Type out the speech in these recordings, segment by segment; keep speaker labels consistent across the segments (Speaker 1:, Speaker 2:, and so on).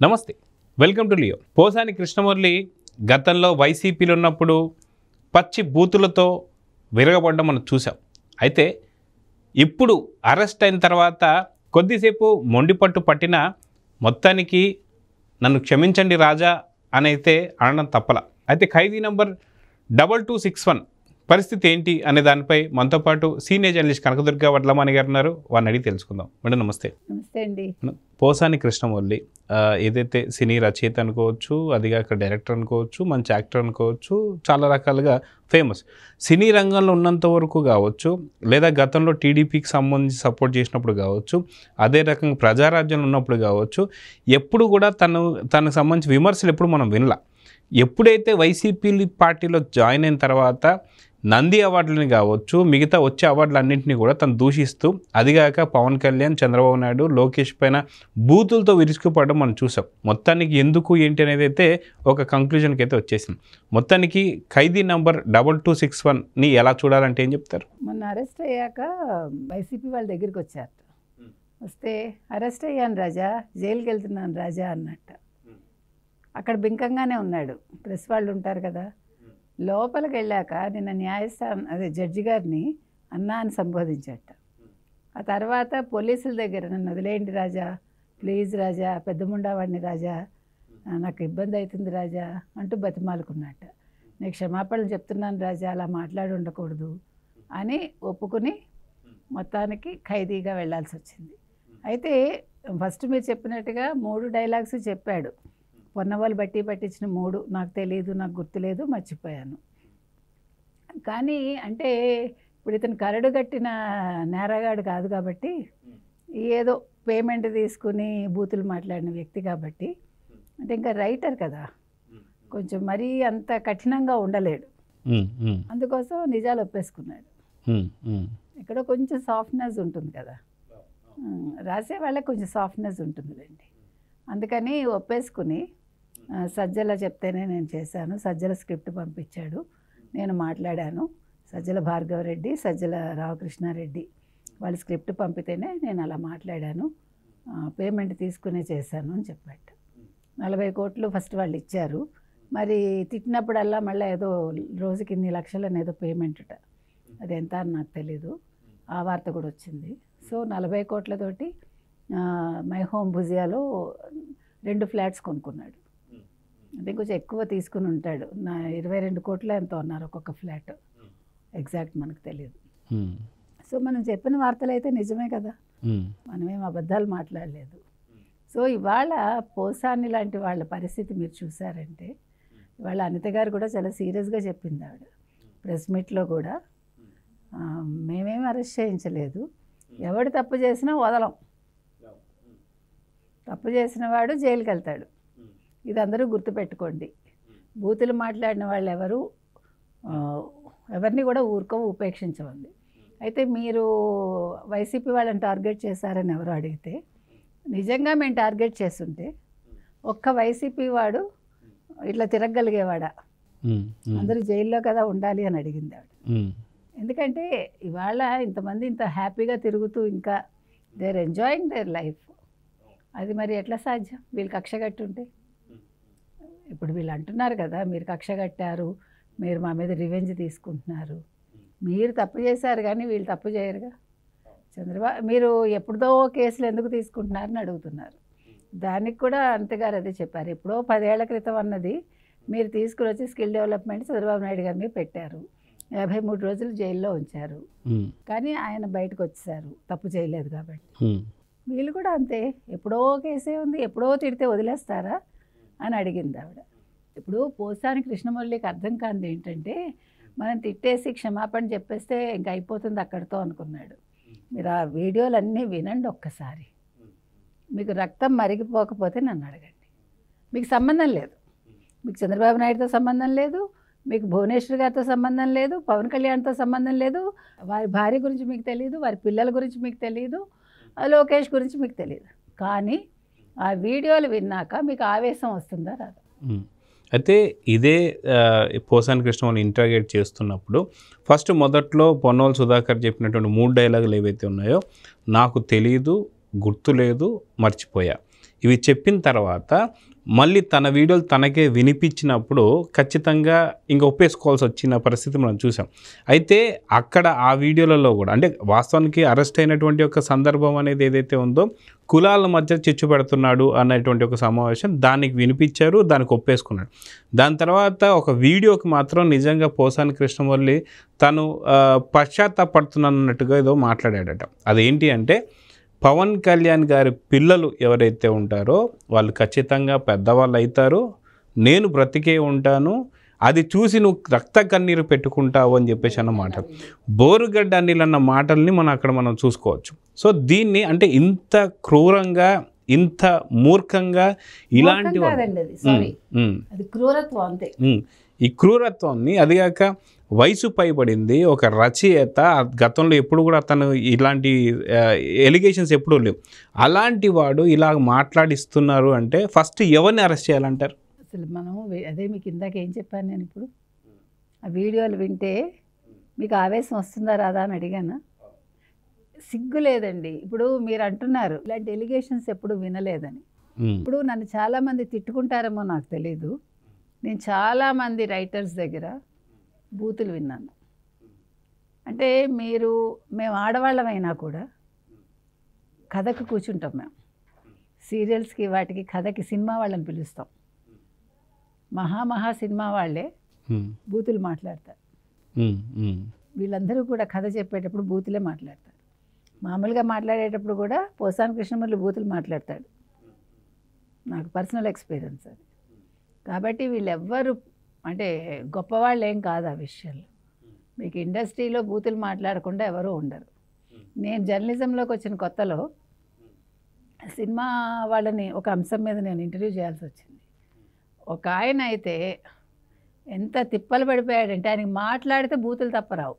Speaker 1: నమస్తే, welcome to Leo. Posani Krishnamurali గతంలో వైసీపీలో ఉన్నప్పుడు పచ్చి బూతులతో విరగబడ్డం మనం చూసాం. అయితే ఇప్పుడు అరెస్ట్ అయిన తర్వాత కొద్దిసేపు మొండిపట్టు పట్టిన మొత్తానికి నన్ను క్షమించండి రాజా అని అయితే అనడం తప్పల. అయితే ఖైదీ నంబర్ 2261 పరిస్థితి ఏంటి అనే దానిపై మనతో పాటు సీనియర్ జర్నలిస్ట్ కనకదుర్గ వడ్లమాని గారు ఉన్నారు. వారిని అడిగి తెలుసుకుందాం. మేడం నమస్తే.
Speaker 2: నమస్తే అండి.
Speaker 1: పోసాని కృష్ణమురళి ఏదైతే సినీ రచయిత అనుకోవచ్చు, అదిగాక డైరెక్టర్ అనుకోవచ్చు, మంచి యాక్టర్ అనుకోవచ్చు, చాలా రకాలుగా ఫేమస్. సినీ రంగంలో ఉన్నంత వరకు కావచ్చు, లేదా గతంలో టీడీపీకి సంబంధించి సపోర్ట్ చేసినప్పుడు కావచ్చు, అదే రకంగా ప్రజారాజ్యంలో ఉన్నప్పుడు కావచ్చు, ఎప్పుడు కూడా తనకు సంబంధించి విమర్శలు ఎప్పుడు మనం వినలా. ఎప్పుడైతే వైసీపీ పార్టీలో జాయిన్ అయిన తర్వాత నంది అవార్డులని కావచ్చు, మిగతా వచ్చే అవార్డులన్నింటినీ కూడా తను దూషిస్తూ, అదిగాక పవన్ కళ్యాణ్, చంద్రబాబు నాయుడు, లోకేష్ పైన బూతులతో విరుచుకుపడడం మనం చూసాం. మొత్తానికి ఎందుకు ఏంటి అనేది అయితే ఒక కంక్లూజన్కి అయితే వచ్చేసింది. మొత్తానికి ఖైదీ నంబర్ 2261ని ఎలా చూడాలంటే ఏం చెప్తారు?
Speaker 2: మొన్న అరెస్ట్ అయ్యాక వైసీపీ వాళ్ళ దగ్గరికి వచ్చారు. వస్తే అరెస్ట్ అయ్యాను రాజా, జైలుకి వెళ్తున్నాను రాజా అన్నట్టు. అక్కడ బింకంగానే ఉన్నాడు. ప్రెస్ వాళ్ళు ఉంటారు కదా. లోపలికి వెళ్ళాక నిన్న న్యాయస్థానం జడ్జి గారిని అన్నా అని సంబోధించట. ఆ తర్వాత పోలీసుల దగ్గర నన్ను వదిలేయండి రాజా, ప్లీజ్ రాజా, పెద్ద ముండావాడిని రాజా, నాకు ఇబ్బంది అవుతుంది రాజా అంటూ బతిమాలుకున్నట్ట. నేను క్షమాపణలు చెప్తున్నాను రాజా, అలా మాట్లాడి ఉండకూడదు అని ఒప్పుకుని మొత్తానికి ఖైదీగా వెళ్ళాల్సి వచ్చింది. అయితే ఫస్ట్ మీరు చెప్పినట్టుగా 3 డైలాగ్స్ చెప్పాడు. పొన్నవాళ్ళు బట్టి పట్టించిన 3 నాకు తెలియదు, నాకు గుర్తులేదు, మర్చిపోయాను. కానీ అంటే ఇప్పుడు ఇతను కరడు కట్టిన నేరగాడు కాదు కాబట్టి, ఏదో పేమెంట్ తీసుకుని బూతులు మాట్లాడిన వ్యక్తి కాబట్టి, అంటే ఇంకా రైటర్ కదా, కొంచెం మరీ అంత కఠినంగా ఉండలేడు. అందుకోసం నిజాలు ఒప్పేసుకున్నాడు. ఇక్కడ కొంచెం సాఫ్ట్నెస్ ఉంటుంది కదా, రాసే వాళ్ళకి కొంచెం సాఫ్ట్నెస్ ఉంటుందిలేండి. అందుకని ఒప్పేసుకుని సజ్జల చెప్తేనే నేను చేశాను, సజ్జల స్క్రిప్ట్ పంపించాడు, నేను మాట్లాడాను, సజ్జల భార్గవరెడ్డి, సజ్జల రామకృష్ణారెడ్డి వాళ్ళ స్క్రిప్ట్ పంపితేనే నేను అలా మాట్లాడాను, పేమెంట్ తీసుకునే చేశాను అని చెప్పాడు. 40 కోట్లు ఫస్ట్ వాళ్ళు ఇచ్చారు. మరి తిట్టినప్పుడల్లా మళ్ళీ ఏదో రోజుకి ఇన్ని లక్షలని ఏదో పేమెంట్, అది ఎంత అని నాకు తెలీదు. ఆ వార్త కూడా వచ్చింది. సో 40 కోట్లతోటి మై హోమ్ భుజియాలో 2 ఫ్లాట్స్ కొనుక్కున్నాడు. అంటే కొంచెం ఎక్కువ తీసుకుని ఉంటాడు. 22 కోట్లు ఎంతో అన్నారు ఒక్కొక్క ఫ్లాట్, ఎగ్జాక్ట్ మనకు తెలియదు. సో మనం చెప్పిన వార్తలు అయితే నిజమే కదా, మనమేం అబద్ధాలు మాట్లాడలేదు. సో ఇవాళ పోసాని లాంటి వాళ్ళ పరిస్థితి మీరు చూసారంటే, ఇవాళ అనిత గారు కూడా చాలా సీరియస్గా చెప్పింది ఆవిడ ప్రెస్ మీట్లో కూడా. మేమేమి అరెస్ట్ చేయించలేదు, ఎవడు తప్పు చేసినా వదలం, తప్పు చేసిన వాడు జైలుకి వెళ్తాడు. ఇది అందరూ గుర్తుపెట్టుకోండి. బూతులు మాట్లాడిన వాళ్ళు ఎవరిని కూడా ఉపేక్షించమంది. అయితే మీరు వైసీపీ వాళ్ళని టార్గెట్ చేశారని ఎవరు అడిగితే, నిజంగా మేము టార్గెట్ చేస్తుంటే ఒక్క వైసీపీ వాడు ఇట్లా తిరగగలిగేవాడా? అందరూ జైల్లో కదా ఉండాలి అని అడిగింది ఆవిడ. ఎందుకంటే ఇవాళ ఇంతమంది ఇంత హ్యాపీగా తిరుగుతూ ఇంకా దేర్ ఎంజాయింగ్ దేర్ లైఫ్. అది మరి ఎట్లా సాధ్యం? వీళ్ళు కక్ష కట్టుంటే. ఇప్పుడు వీళ్ళు అంటున్నారు కదా, మీరు కక్ష కట్టారు, మీరు మా మీద రివెంజ్ తీసుకుంటున్నారు. మీరు తప్పు చేశారు కానీ వీళ్ళు తప్పు చేయరుగా. చంద్రబాబు మీరు ఎప్పుడుదో కేసులు ఎందుకు తీసుకుంటున్నారని అడుగుతున్నారు. దానికి కూడా అంతగారు అదే చెప్పారు. ఎప్పుడో 10 ఏళ్ల క్రితం అన్నది మీరు తీసుకుని వచ్చి స్కిల్ డెవలప్మెంట్ చంద్రబాబు నాయుడు గారి మీద పెట్టారు. 53 రోజులు జైల్లో ఉంచారు. కానీ ఆయన బయటకు వచ్చేసారు, తప్పు చేయలేదు కాబట్టి. వీళ్ళు కూడా అంతే, ఎప్పుడో కేసే ఉంది, ఎప్పుడో తిడితే వదిలేస్తారా అని అడిగింది ఆవిడ. ఇప్పుడు పోసాని కృష్ణమురళికి అర్థం కానిది ఏంటంటే, మనం తిట్టేసి క్షమాపణ చెప్పేస్తే ఇంక అయిపోతుంది అక్కడితో అనుకున్నాడు. మీరు ఆ వీడియోలన్నీ వినండి ఒక్కసారి. మీకు రక్తం మరిగిపోకపోతే నన్ను అడగండి. మీకు సంబంధం లేదు, మీకు చంద్రబాబు నాయుడుతో సంబంధం లేదు, మీకు భువనేశ్వర్ గారితో సంబంధం లేదు, పవన్ కళ్యాణ్తో సంబంధం లేదు, వారి భార్య గురించి మీకు తెలియదు, వారి పిల్లల గురించి మీకు తెలియదు, లోకేష్ గురించి మీకు తెలియదు. కానీ ఆ వీడియోలు విన్నాక మీకు ఆవేశం వస్తుందా రాదా?
Speaker 1: అయితే ఇదే పోసాని కృష్ణమురళి ఇంటరాగేట్ చేస్తున్నప్పుడు ఫస్ట్ మొదట్లో పొన్నోలు సుధాకర్ చెప్పినటువంటి 3 డైలాగులు ఏవైతే ఉన్నాయో, నాకు తెలీదు, గుర్తులేదు, మర్చిపోయా, ఇవి చెప్పిన తర్వాత మళ్ళీ తన వీడియోలు తనకే వినిపించినప్పుడు ఖచ్చితంగా ఇంకా ఒప్పేసుకోవాల్సి వచ్చిన పరిస్థితి మనం చూసాం. అయితే అక్కడ ఆ వీడియోలలో కూడా అంటే వాస్తవానికి అరెస్ట్ అయినటువంటి ఒక సందర్భం అనేది ఏదైతే ఉందో కులాల మధ్య చిచ్చు పెడుతున్నాడు అనేటువంటి ఒక సమావేశం, దానికి వినిపించారు, దానికి ఒప్పేసుకున్నాడు. దాని తర్వాత ఒక వీడియోకి మాత్రం నిజంగా పోసాని కృష్ణమురళి తను పశ్చాత్తాపడుతున్నట్టుగా ఏదో మాట్లాడాడట. అదేంటి అంటే పవన్ కళ్యాణ్ గారి పిల్లలు ఎవరైతే ఉంటారో వాళ్ళు ఖచ్చితంగా పెద్దవాళ్ళు అవుతారు, నేను బ్రతికే ఉంటాను, అది చూసి నువ్వు రక్త కన్నీరు పెట్టుకుంటావు అని చెప్పేసి అన్నమాట. బోరుగడ్డ అనిల్ అన్న మాటల్ని మనం చూసుకోవచ్చు. సో దీన్ని అంటే ఇంత క్రూరంగా ఇంత మూర్ఖంగా ఇలాంటి ఈ క్రూరత్వాన్ని అదిగాక వయసు పైబడింది ఒక రచయిత, గతంలో ఎప్పుడు కూడా అతను ఇలాంటి ఎలిగేషన్స్ ఎప్పుడూ లేవు, అలాంటి వాడు ఇలా మాట్లాడిస్తున్నారు అంటే ఫస్ట్ ఎవరిని అరెస్ట్ చేయాలంటారు?
Speaker 2: అసలు మనం అదే మీకు ఇందాక ఏం చెప్పాను నేను, ఇప్పుడు ఆ వీడియోలు వింటే మీకు ఆవేశం వస్తుందా రాదా అని అడిగాను. సిగ్గు లేదండి. ఇప్పుడు మీరు అంటున్నారు ఇలాంటి ఎలిగేషన్స్ ఎప్పుడు వినలేదని. ఇప్పుడు నన్ను చాలామంది తిట్టుకుంటారేమో నాకు తెలీదు, నేను చాలామంది రైటర్స్ దగ్గర బూతులు విన్నాను. అంటే మేము ఆడవాళ్ళమైనా కూడా కథకు కూర్చుంటాం, మేము సీరియల్స్కి వాటికి కథకి సినిమా వాళ్ళని పిలుస్తాం. మహా సినిమా వాళ్ళే బూతులు మాట్లాడతారు. వీళ్ళందరూ కూడా కథ చెప్పేటప్పుడు బూతులే మాట్లాడతారు. మామూలుగా మాట్లాడేటప్పుడు కూడా పోసాని కృష్ణమురళి బూతులు మాట్లాడతాడు, నాకు పర్సనల్ ఎక్స్పీరియన్స్ అది. కాబట్టి వీళ్ళెవ్వరు అంటే గొప్పవాళ్ళు ఏం కాదు ఆ విషయాలు. మీకు ఇండస్ట్రీలో బూతులు మాట్లాడకుండా ఎవరూ ఉండరు. నేను జర్నలిజంలోకి వచ్చిన కొత్తలో సినిమా వాళ్ళని ఒక అంశం మీద నేను ఇంటర్వ్యూ చేయాల్సి వచ్చింది. ఒక ఆయన అయితే ఎంత తిప్పలు పడిపోయాడంటే ఆయనకి మాట్లాడితే బూతులు తప్పరావు.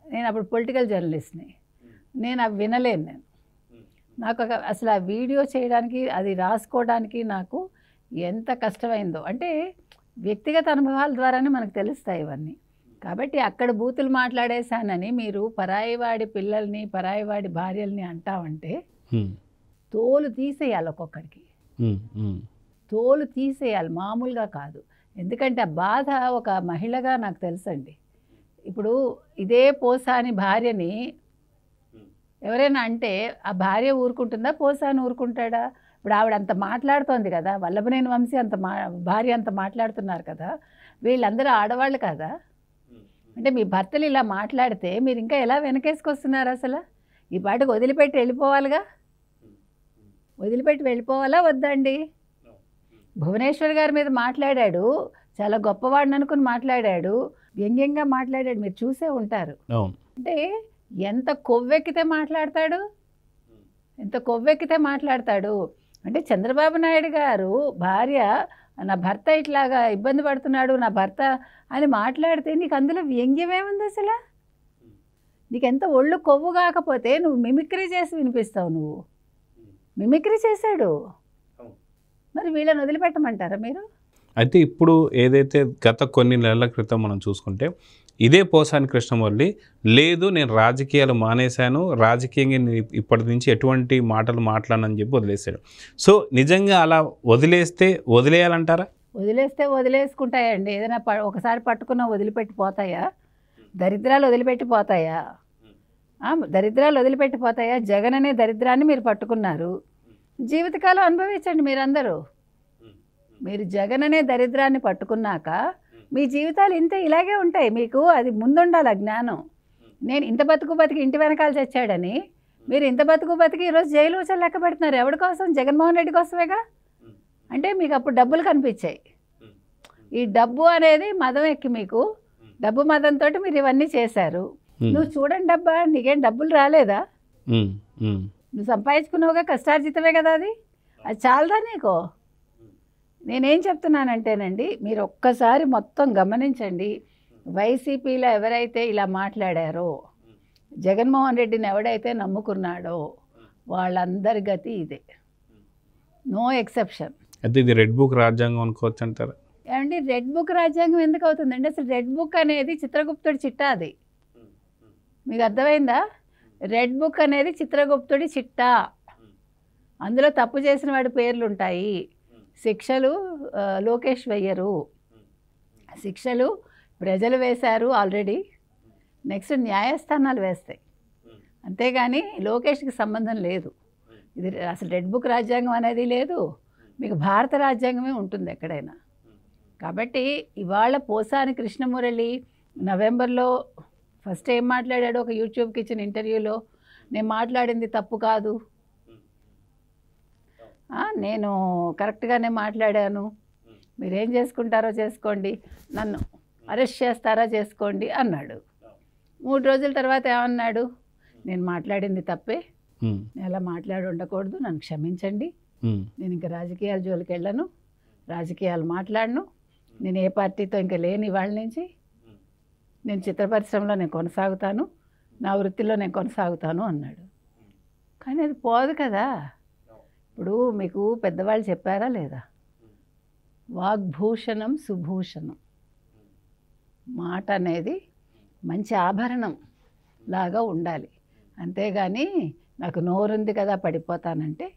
Speaker 2: నేను అప్పుడు పొలిటికల్ జర్నలిస్ట్ని, నేను అవి వినలేను. నాకు అసలు ఆ వీడియో చేయడానికి అది రాసుకోవడానికి నాకు ఎంత కష్టమైందో. అంటే వ్యక్తిగత అనుభవాల ద్వారానే మనకు తెలుస్తాయి ఇవన్నీ. కాబట్టి అక్కడ బూతులు మాట్లాడేశానని మీరు పరాయివాడి పిల్లల్ని పరాయివాడి భార్యల్ని అంటావంటే తోలు తీసేయాలి, ఒక్కొక్కరికి తోలు తీసేయాలి, మామూలుగా కాదు. ఎందుకంటే ఆ బాధ ఒక మహిళగా నాకు తెలుసండి. ఇప్పుడు ఇదే పోసాని భార్యని ఎవరైనా అంటే ఆ భార్య ఊరుకుంటుందా, పోసాని ఊరుకుంటాడా? ఇప్పుడు ఆవిడ అంత మాట్లాడుతోంది కదా, వల్లభనేని వంశీ భార్య అంత మాట్లాడుతున్నారు కదా, వీళ్ళందరూ ఆడవాళ్ళు కదా. అంటే మీ భర్తలు ఇలా మాట్లాడితే మీరు ఇంకా ఎలా వెనకేసుకొస్తున్నారు? అసలు ఈ పాటకు వదిలిపెట్టి వెళ్ళిపోవాలిగా, వదిలిపెట్టి వెళ్ళిపోవాలా వద్దా అండి? భువనేశ్వర్ గారి మీద మాట్లాడాడు, చాలా గొప్పవాడిని అనుకుని మాట్లాడాడు, వ్యంగ్యంగా మాట్లాడాడు, మీరు చూసే ఉంటారు. అంటే ఎంత కొవ్వెక్కితే మాట్లాడతాడు, ఎంత కొవ్వెక్కితే మాట్లాడతాడు. అంటే చంద్రబాబు నాయుడు గారు భార్య నా భర్త ఇట్లాగా ఇబ్బంది పడుతున్నాడు, నా భర్త అని మాట్లాడితే నీకు అందులో వ్యంగ్యమేముంది? అసలు నీకు ఎంత ఒళ్ళు కొవ్వు కాకపోతే నువ్వు మిమిక్రీ చేసి వినిపిస్తావు. నువ్వు మిమిక్రీ చేశాడు, మరి వీళ్ళని వదిలిపెట్టమంటారా మీరు?
Speaker 1: అయితే ఇప్పుడు ఏదైతే గత కొన్ని నెలల క్రితం మనం చూసుకుంటే ఇదే పోసాని కృష్ణమురళి లేదు నేను రాజకీయాలు మానేశాను, రాజకీయంగా ఇప్పటి నుంచి ఎటువంటి మాటలు మాట్లాడనని చెప్పి వదిలేశాడు. సో నిజంగా అలా వదిలేస్తే వదిలేయాలంటారా?
Speaker 2: వదిలేస్తే వదిలేసుకుంటాయండి. ఏదైనా ఒకసారి పట్టుకున్నా వదిలిపెట్టిపోతాయా? దరిద్రాలు వదిలిపెట్టిపోతాయా? దరిద్రాలు వదిలిపెట్టిపోతాయా? జగన్ అనే దరిద్రాన్ని మీరు పట్టుకున్నారు, జీవితకాలం అనుభవించండి మీరందరూ. మీరు జగన్ అనే దరిద్రాన్ని పట్టుకున్నాక మీ జీవితాలు ఇలాగే ఉంటాయి. మీకు అది ముందుండాలి జ్ఞానం. నేను ఇంత బతికి ఇంటి వెనకాల చచ్చాడని మీరు ఇంత బతికి ఈరోజు జైలు వచ్చి లెక్క పెడుతున్నారు. ఎవరి కోసం? జగన్మోహన్ రెడ్డి కోసమేగా. అంటే మీకు అప్పుడు డబ్బులు కనిపించాయి. ఈ డబ్బు అనేది మదం ఎక్కి మీకు డబ్బు మదంతో మీరు ఇవన్నీ చేశారు. నువ్వు చూడండి డబ్బా, నీకేం డబ్బులు రాలేదా? నువ్వు సంపాదించుకున్నావుగా, కష్టార్జితమే కదా అది చాలదా నీకు? నేనేం చెప్తున్నానంటేనండి, మీరు ఒక్కసారి మొత్తం గమనించండి. వైసీపీలో ఎవరైతే ఇలా మాట్లాడారో, జగన్మోహన్ రెడ్డిని ఎవడైతే నమ్ముకున్నాడో వాళ్ళందరి గతి ఇదే, నో ఎక్సెప్షన్.
Speaker 1: అయితే ఇది రెడ్ బుక్ రాజ్యాంగం అనుకోవచ్చు అంటారా?
Speaker 2: ఏమండి రెడ్ బుక్ రాజ్యాంగం ఎందుకు అవుతుందండి? అసలు రెడ్ బుక్ అనేది చిత్రగుప్తుడి చిట్టా, అది మీకు అర్థమైందా? రెడ్ బుక్ అనేది చిత్రగుప్తుడి చిట్టా. అందులో తప్పు చేసిన వాడి పేర్లు ఉంటాయి. శిక్షలు లోకేష్ వెయ్యరు, శిక్షలు ప్రజలు వేశారు ఆల్రెడీ, నెక్స్ట్ న్యాయస్థానాలు వేస్తాయి. అంతేగాని లోకేష్కి సంబంధం లేదు. ఇది అసలు రెడ్ బుక్ రాజ్యాంగం అనేది లేదు, మీకు భారత రాజ్యాంగమే ఉంటుంది ఎక్కడైనా. కాబట్టి ఇవాళ పోసాని కృష్ణమురళి నవంబర్లో ఫస్ట్ ఏం మాట్లాడాడు ఒక యూట్యూబ్కి ఇచ్చిన ఇంటర్వ్యూలో, నేను మాట్లాడింది తప్పు కాదు, నేను కరెక్ట్గానే మాట్లాడాను, మీరేం చేసుకుంటారో చేసుకోండి, నన్ను అరెస్ట్ చేస్తారా చేసుకోండి అన్నాడు. 3 రోజుల తర్వాత ఏమన్నాడు, నేను మాట్లాడింది తప్పే, నేను అలా మాట్లాడి ఉండకూడదు, నన్ను క్షమించండి, నేను ఇంకా రాజకీయాల జోలికి వెళ్ళను, రాజకీయాలు మాట్లాడను, నేను ఏ పార్టీతో ఇంకా లేని వాళ్ళ నుంచి, నేను చిత్ర పరిశ్రమలో నేను కొనసాగుతాను, నా వృత్తిలో నేను కొనసాగుతాను అన్నాడు. కానీ అది పోదు కదా. ఇప్పుడు మీకు పెద్దవాళ్ళు చెప్పారా లేదా, వాగ్భూషణం సుభూషణం, మాట అనేది మంచి ఆభరణం లాగా ఉండాలి. అంతేగాని నాకు నోరుంది కదా పడిపోతానంటే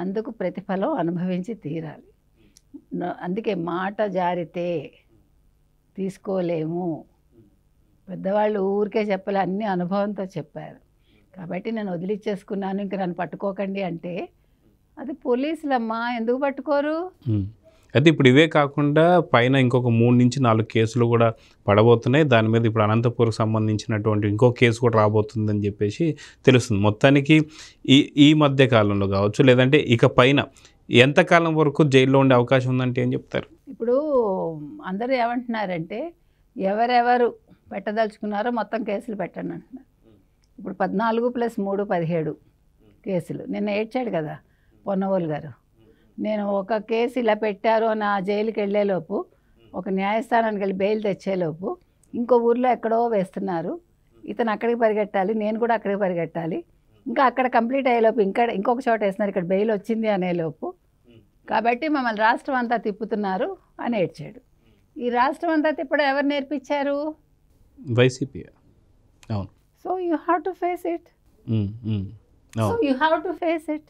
Speaker 2: అందుకు ప్రతిఫలం అనుభవించి తీరాలి. అందుకే మాట జారితే తీసుకోలేము. పెద్దవాళ్ళు ఊరికే చెప్పలే, అన్ని అనుభవంతో చెప్పారు. కాబట్టి నేను వదిలిచ్చేసుకున్నాను, ఇంక నన్ను పట్టుకోకండి అంటే అది పోలీసులమ్మా, ఎందుకు పట్టుకోరు?
Speaker 1: అయితే ఇప్పుడు ఇవే కాకుండా పైన ఇంకొక 3 నుంచి 4 కేసులు కూడా పడబోతున్నాయి. దాని మీద ఇప్పుడు అనంతపూర్కి సంబంధించినటువంటి ఇంకో కేసు కూడా రాబోతుందని చెప్పేసి తెలుస్తుంది. మొత్తానికి ఈ మధ్య కాలంలో కావచ్చు, లేదంటే ఇక పైన ఎంతకాలం వరకు జైల్లో ఉండే అవకాశం ఉందంటే ఏం చెప్తారు?
Speaker 2: ఇప్పుడు అందరూ ఏమంటున్నారంటే ఎవరెవరు పెట్టదలుచుకున్నారో మొత్తం కేసులు పెట్టండి అంటున్నారు. ఇప్పుడు 14+3 17 కేసులు. నిన్న ఏడ్చాడు కదా పొన్నవోలు గారు, నేను ఒక కేసు ఇలా పెట్టారు నా జైలుకి వెళ్ళేలోపు, ఒక న్యాయస్థానానికి వెళ్ళి బెయిల్ తెచ్చేలోపు ఇంకో ఊర్లో ఎక్కడో వేస్తున్నారు, ఇతను అక్కడికి పరిగెట్టాలి, నేను కూడా అక్కడికి పరిగెట్టాలి, ఇంకా అక్కడ కంప్లీట్ అయ్యేలోపు ఇంకొక చోట వేస్తున్నారు, ఇక్కడ బెయిల్ వచ్చింది అనేలోపు, కాబట్టి మమ్మల్ని రాష్ట్రం అంతా తిప్పుతున్నారు అని ఏడ్చాడు. ఈ రాష్ట్రం అంతా తిప్పడం ఎవరు నేర్పించారు?
Speaker 1: వైసీపీ. అవును.
Speaker 2: So you have to face it. So you have to face it.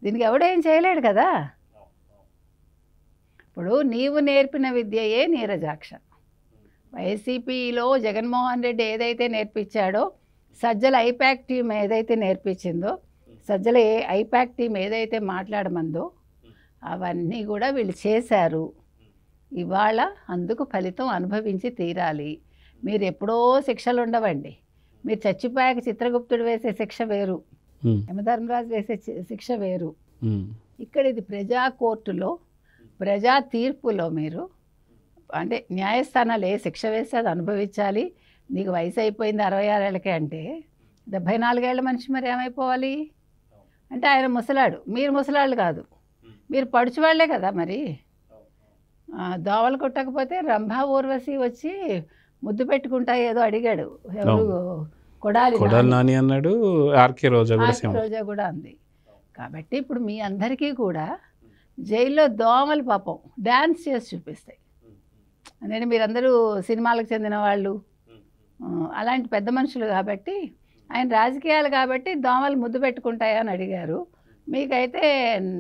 Speaker 2: దీనికి ఎవడేం చేయలేడు కదా. ఇప్పుడు నీవు నేర్పిన విద్యయే నీరజాక్ష. వైసీపీలో జగన్మోహన్ రెడ్డి ఏదైతే నేర్పించాడో, సజ్జల ఐపాక్ టీం ఏదైతే నేర్పించిందో, సజ్జల ఐపాక్ టీం ఏదైతే మాట్లాడమందో అవన్నీ కూడా వీళ్ళు చేశారు. ఇవాళ అందుకు ఫలితం అనుభవించి తీరాలి. మీరు ఎప్పుడో శిక్షలు ఉండవండి, మీరు చచ్చిపోయాక చిత్రగుప్తుడు వేసే శిక్ష వేరు, యమధర్మరాజు వేసే శిక్ష వేరు. ఇక్కడ ఇది ప్రజా కోర్టులో, ప్రజా తీర్పులో మీరు అంటే న్యాయస్థానాలు ఏ శిక్ష వేస్తే అది అనుభవించాలి. నీకు వయసు అయిపోయింది 66 ఏళ్ళకే అంటే 74 ఏళ్ళ మనిషి మరి ఏమైపోవాలి? అంటే ఆయన ముసలాడు, మీరు ముసలాళ్ళు కాదు, మీరు పడుచువాళ్లే కదా. మరి దోవలు కొట్టకపోతే రంభా ఊర్వశి వచ్చి ముద్దు పెట్టుకుంటా ఏదో అడిగాడు, ఎవరు కొడాలి
Speaker 1: నాని అన్నాడు, ఆర్కే రోజా
Speaker 2: కూడా అంది. కాబట్టి ఇప్పుడు మీ అందరికీ కూడా జైల్లో దోమలు పాపం డ్యాన్స్ చేసి చూపిస్తాయి. అంటే మీరందరూ సినిమాలకు చెందిన వాళ్ళు, అలాంటి పెద్ద మనుషులు కాబట్టి, ఆయన రాజకీయాలు కాబట్టి దోమలు ముద్దు పెట్టుకుంటాయా అని అడిగారు. మీకైతే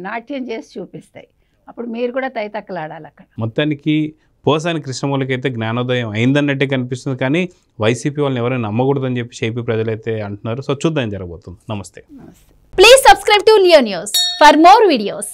Speaker 2: నాట్యం చేసి చూపిస్తాయి. అప్పుడు మీరు కూడా తైతక్కలాడాలి అక్కడ.
Speaker 1: మొత్తానికి పోసాని కృష్ణమూర్తికి అయితే జ్ఞానోదయం అయిందన్నట్టే కనిపిస్తుంది, కానీ వైసీపీ వాళ్ళని ఎవరైనా నమ్మకూడదని చెప్పి ఏపీ ప్రజలైతే అంటున్నారు. సో చూద్దాం జరగబోతుంది. నమస్తే.
Speaker 2: నమస్తే.
Speaker 3: Please subscribe to Leo News for more videos.